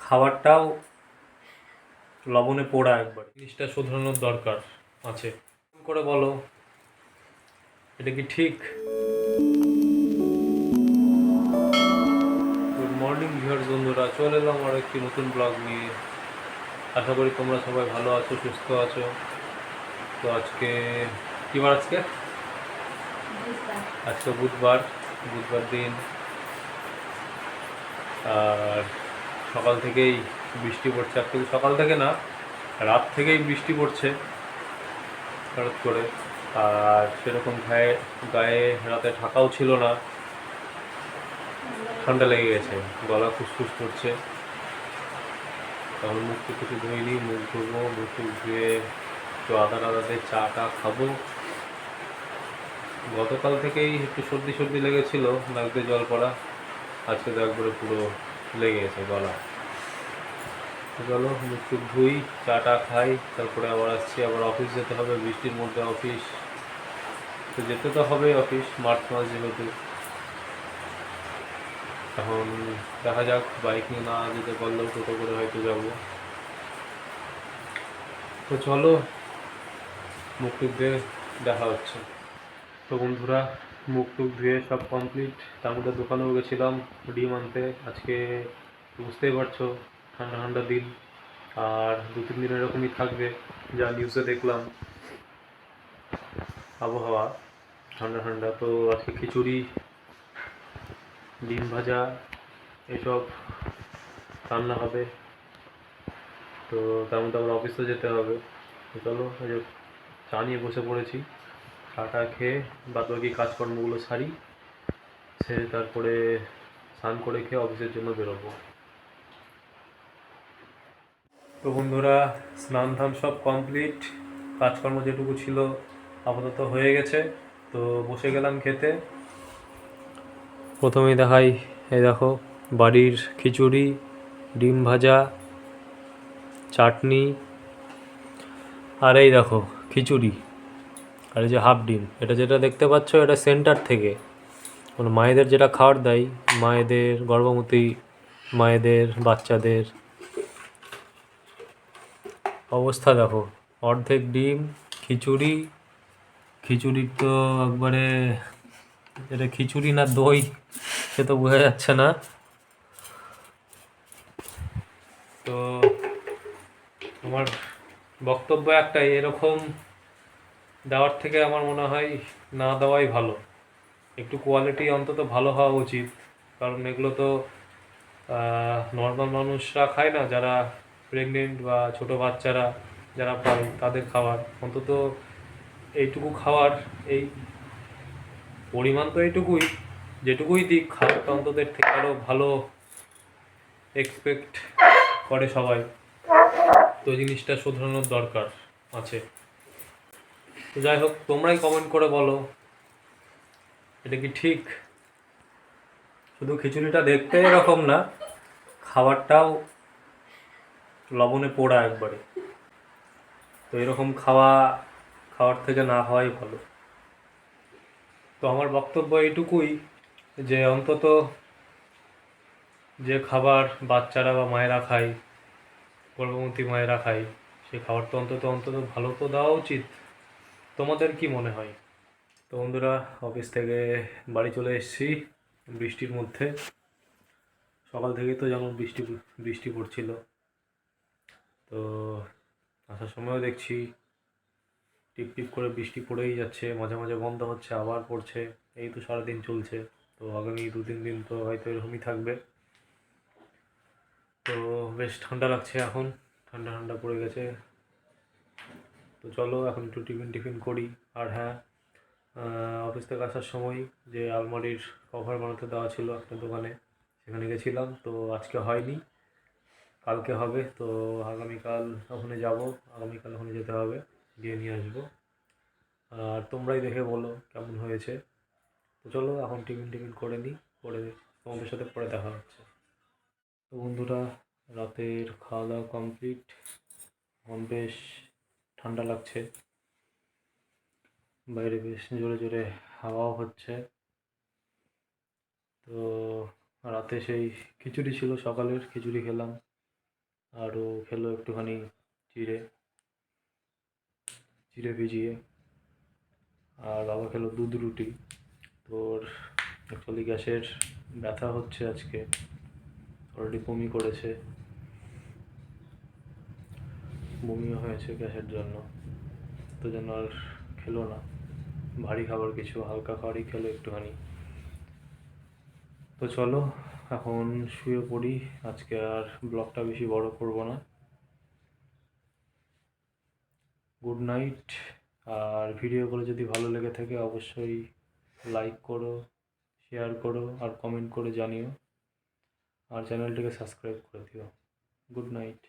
খাবারটাও লবণে পোড়া একবার, জিনিসটা শোধরানোর দরকার আছে। করে বলো, এটা কি ঠিক? গুড মর্নিং ভিউয়ার্স বন্ধুরা, চলে এলাম আর একটি নতুন ব্লগ নিয়ে। আশা করি তোমরা সবাই ভালো আছো, সুস্থ আছো। তো আজকে কী বার? আজকে বুধবার দিন। আর সকাল থেকেই বৃষ্টি পড়ছে, অ্যাকচুয়ালি সকাল থেকে না, রাত থেকেই বৃষ্টি পড়ছে হঠাৎ করে। আর সেরকম গায়ে গায়ে রাতে ঢাকাও ছিল না, ঠান্ডা লেগে গেছে, গলা খুসখুস করছে। তখন মুখ টুক কিছু ধুইনি, মুখ ধুবো, মুখ টুক ধুয়ে একটু আদা দিয়ে চা টা খাবো। গতকাল থেকেই একটু সর্দি সর্দি লেগেছিল, নাক দিয়ে জল পড়া। আজকে তো একবারে পুরো লেগে গেছে গলা। চলো মুখ টুক ধুই, চা টা খাই, তারপরে আবার আসছি। আবার অফিস যেতে হবে, বৃষ্টির মধ্যে অফিস তো যেতে তো হবে। অফিস মার্চ মাস যেহেতু, এখন দেখা যাক, বাইক নিয়ে না যেতে পারলেও টোটো করে হয়তো যাবো। তো চলো, মুখ টুক দিয়ে দেখা হচ্ছে। তো বন্ধুরা, মুখ টুক ধুয়ে সব কমপ্লিট। তার মধ্যে দোকানেও গেছিলাম ডিম আনতে। আজকে বুঝতেই পারছো, ঠান্ডা ঠান্ডা দিন, আর 2-3 দিন এরকমই থাকবে, যা নিউজে দেখলাম আবহাওয়া ঠান্ডা ঠান্ডা। তো আজকে খিচুড়ি, ডিম ভাজা এসব রান্না হবে। তো তার মধ্যে আবার অফিসে যেতে হবে। তো চলো, এই যে চা নিয়ে বসে পড়েছি। চাটা খেয়ে বাদ বাকি কাজকর্মগুলো সারি, সেরে তারপরে স্নান করে খেয়ে অফিসের জন্য বেরোবো। তো বন্ধুরা, স্নান ধান সব কমপ্লিট, কাজকর্ম যেটুকু ছিল আপাতত হয়ে গেছে। তো বসে গেলাম খেতে। প্রথমেই দেখাই, এই দেখো বাড়ির খিচুড়ি, ডিম ভাজা, চাটনি, আর এই দেখো খিচুড়ি, আর এই যে হাফ ডিম। এটা যেটা দেখতে পাচ্ছ, এটা সেন্টার থেকে মানে মায়েদের যেটা খাবার দেয়, মায়েদের, গর্ভবতী মায়েদের, বাচ্চাদের অবস্থা দেখো। অর্ধেক ডিম, খিচুড়ি। খিচুড়ির তো একবারে, এটা খিচুড়ি না দই সে তো বোঝা যাচ্ছে না। তো আমার বক্তব্য একটাই, এরকম দেওয়ার থেকে আমার মনে হয় না দেওয়াই ভালো। একটু কোয়ালিটি অন্তত ভালো হওয়া উচিত, কারণ এগুলো তো নর্মাল মানুষরা খায় না, যারা প্রেগনেন্ট বা ছোট বাচ্চারা যারা পায় তাদের খাবার। অন্তত এইটুকু খাওয়ার, এই পরিমাণ তো এইটুকুই, যেটুকুই দিক খাবারটা অন্তত এর থেকে আরও ভালো এক্সপেক্ট করে সবাই। তো এই জিনিসটা শোধরানোর দরকার আছে। তো যাই হোক, তোমরাই কমেন্ট করে বলো, এটা কি ঠিক? শুধু খিচুড়িটা দেখতে এরকম না, খাবারটাও লবণে পোড়া একবারে। তো এরকম খাওয়ার থেকে না হওয়াই ভালো। তো আমার বক্তব্য এইটুকুই, যে অন্তত যে খাবার বাচ্চারা বা মায়েরা খায়, গর্ভবতী মায়েরা খায়, সেই খাবার তো অন্তত ভালো তো দেওয়া উচিত। তোমাদের কি মনে হয়? তো বন্ধুরা, অফিস থেকে বাড়ি চলে এসেছি বৃষ্টির মধ্যে। সকাল থেকেই তো যেমন বৃষ্টি পড়ছিল। তো আসার সময়ও দেখছি টিপ টিপ করে বৃষ্টি পড়েই যাচ্ছে, মাঝে মাঝে বন্ধ হচ্ছে, আবার পড়ছে। এই তো সারাদিন চলছে। তো আগামী 2-3 দিন তো হয়তো এরকমই থাকবে। তো বেশ ঠান্ডা লাগছে এখন, ঠান্ডা ঠান্ডা পড়ে গেছে। তো চলো এখন একটু টিফিন করি। আর হ্যাঁ, অফিস থেকে আসার সময় যে আলমারির কভার বানাতে দেওয়া ছিল একটা দোকানে, সেখানে গেছিলাম। তো আজকে হয়নি, কালকে হবে। তো আগামীকাল ওখানে যাব, আগামীকাল ওখানে যেতে হবে, গিয়ে নিয়ে আসবো। আর তোমরাই দেখে বলো কেমন হয়েছে। তো চলো এখন টিফিন করে নিই, করে তোমাদের সাথে পরে দেখা হচ্ছে। তো বন্ধুরা, রাতের খাওয়া দাওয়া কমপ্লিট। এখন বেশ ঠান্ডা লাগছে, বাইরে বেশ জোরে জোরে হাওয়াও হচ্ছে। তো রাতে সেই খিচুড়ি ছিল, সকালের খিচুড়ি খেলাম। আরও খেলো একটুখানি চিড়ে চিড়ে ভিজিয়ে, আর বাবা খেলো দুধ রুটি। তোর অ্যাকচুয়ালি গ্যাসের ব্যথা হচ্ছে আজকে, অলরেডি বমি করেছে, বমিও হয়েছে গ্যাসের জন্য, তো জন্য আর খেলো না, ভারী খাবার কিছু হালকা খাবারই খেলো একটুখানি। তো চলো এখন শুয়ে পড়ি, আজকে আর ব্লগটা বেশি বড় করব না। Good night. আর ভিডিওগুলো যদি ভালো লেগে থাকে অবশ্যই লাইক করো, শেয়ার করো আর কমেন্ট করে জানিও, আর চ্যানেলটিকে সাবস্ক্রাইব করে দিও। Good night.